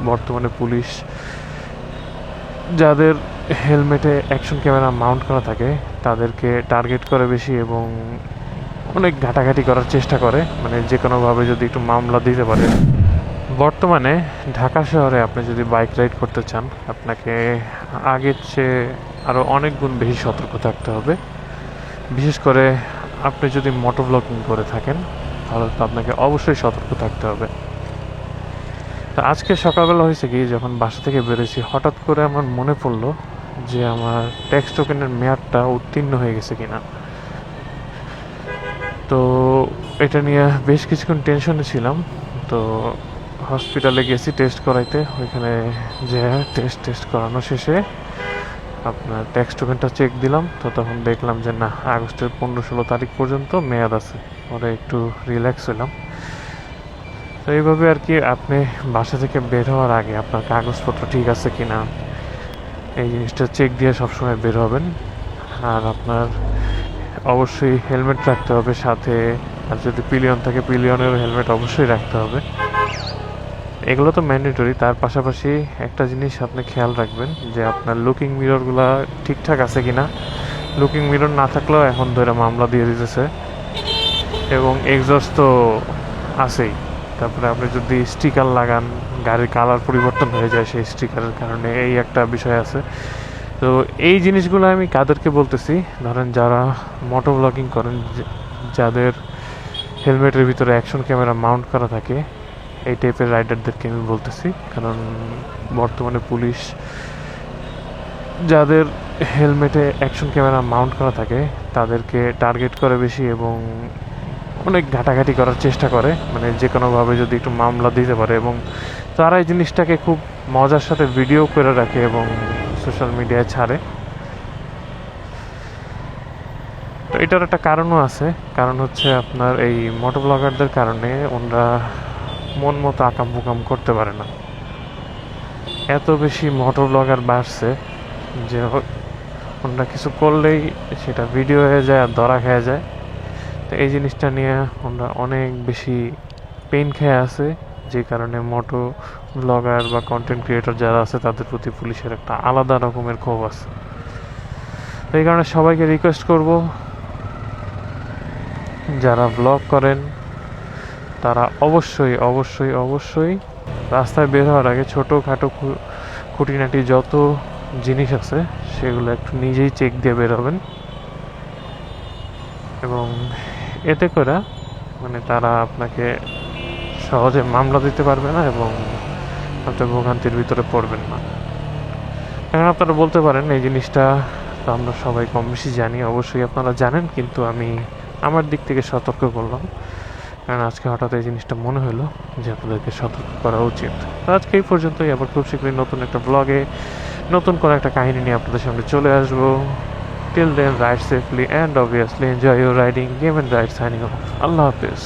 বর্তমানে পুলিশ যাদের হেলমেটে action camera Mount করা থাকে তাদেরকে টার্গেট করে বেশি এবং অনেক ঘাটাঘাটি করার চেষ্টা করে, মানে যে কোনোভাবে যদি একটু মামলা দিতে পারে। বর্তমানে ঢাকা শহরে আপনি যদি বাইক রাইড করতে চান, আপনাকে আগের চেয়ে আরও অনেক গুণ বেশি সতর্ক থাকতে হবে। বিশেষ করে আপনি যদি মোটো ব্লগিং করে থাকেন তাহলে তো আপনাকে অবশ্যই সতর্ক থাকতে হবে। তো আজকে সকালবেলা হয়েছে কি, যখন বাসা থেকে বেরোছি হঠাৎ করে আমার মনে পড়লো যে আমার ট্যাক্স টোকেনের মেয়াদটা উত্তীর্ণ হয়ে গেছে কিনা। তো এটা নিয়ে বেশ কিছুক্ষণ টেনশনে ছিলাম। তো হসপিটালে গেছি টেস্ট করাইতে। ওইখানে যে টেস্ট করানো শেষে আপনার ট্যাক্স টোকেনটা চেক দিলাম। তো তখন দেখলাম যে না, আগস্টের 15-16 তারিখ পর্যন্ত মেয়াদ আছে। পরে একটু রিল্যাক্স হলাম। তো এইভাবে আর কি, আপনি বাসা থেকে বের হওয়ার আগে আপনার কাগজপত্র ঠিক আছে কিনা এই জিনিসটা চেক দিয়ে সবসময় বের হবেন। আর আপনার অবশ্যই হেলমেট রাখতে হবে সাথে, আর যদি পিলিয়ন থাকে পিলিয়নের হেলমেট অবশ্যই রাখতে হবে। এগুলো তো ম্যান্ডেটরি। তার পাশাপাশি একটা জিনিস আপনি খেয়াল রাখবেন যে আপনার লুকিং মিররগুলো ঠিকঠাক আছে কিনা। লুকিং মিরর না থাকলেও এখন ধরে মামলা দিয়ে দিতেছে, এবং এক্সস্ট তো আছেই। তারপরে আপনি যদি স্টিকার লাগান, গাড়ির কালার পরিবর্তন হয়ে যায় সেই স্টিকারের কারণে, এই একটা বিষয় আছে। তো এই জিনিসগুলো আমি কাদেরকে বলতেছি, ধরেন যারা মোটো ব্লগিং করেন, যাদের হেলমেটের ভিতরে অ্যাকশন ক্যামেরা মাউন্ট করা থাকে, এই টাইপের রাইডারদেরকে আমি বলতেছি। কারণ বর্তমানে পুলিশ যাদের হেলমেটে অ্যাকশন ক্যামেরা মাউন্ট করা থাকে তাদেরকে টার্গেট করে বেশি এবং অনেক ঘাটাঘাটি করার চেষ্টা করে, মানে যে কোনোভাবে যদি একটু মামলা দিতে পারে। এবং তারা এই জিনিসটাকে খুব মজার সাথে ভিডিও করে রাখে এবং সোশ্যাল মিডিয়ায় ছাড়ে। তো এটার একটা কারণও আছে। কারণ হচ্ছে আপনার এই মোটো ব্লগারদের কারণে ওনারা মন মতো আকাম বুকাম করতে পারে না। এত বেশি মোটো ব্লগার বাড়ছে যে ওনারা কিছু করলেই সেটা ভিডিও হয়ে যায় আর ধরা খেয়ে যায়। তো এই জিনিসটা নিয়ে ওনারা অনেক বেশি পেইন খেয়ে আছে, যে কারণে মোটো ব্লগার বা কন্টেন্ট ক্রিয়েটর যারা আছে তাদের প্রতি পুলিশের একটা আলাদা রকমের ক্ষোভ আছে। তো এই কারণে সবাইকে রিকোয়েস্ট করব, যারা ব্লগ করেন তারা অবশ্যই অবশ্যই অবশ্যই রাস্তায় বের হওয়ার আগে ছোটোখাটো খুঁটিনাটি যত জিনিস আছে সেগুলো একটু নিজেই চেক দিয়ে বের হবেন। এবং এতে করে মানে তারা আপনাকে সহজে মামলা দিতে পারবে না এবং আপনার ভোগান্তির ভিতরে পড়বেন না। এখন আপনারা বলতে পারেন এই জিনিসটা তো আমরা সবাই কম বেশি জানি, অবশ্যই আপনারা জানেন, কিন্তু আমি আমার দিক থেকে সতর্ক করলাম কারণ আজকে হঠাৎ এই জিনিসটা মনে হলো যে আপনাদেরকে সতর্ক করা উচিত। তো আজকে এই পর্যন্তই। আবার খুব শীঘ্রই নতুন একটা ব্লগে নতুন কোনো একটা কাহিনী নিয়ে আপনাদের সামনে চলে আসবো। Till then, ride safely and obviously enjoy your riding. Game and Ride signing off. Allah Hafiz.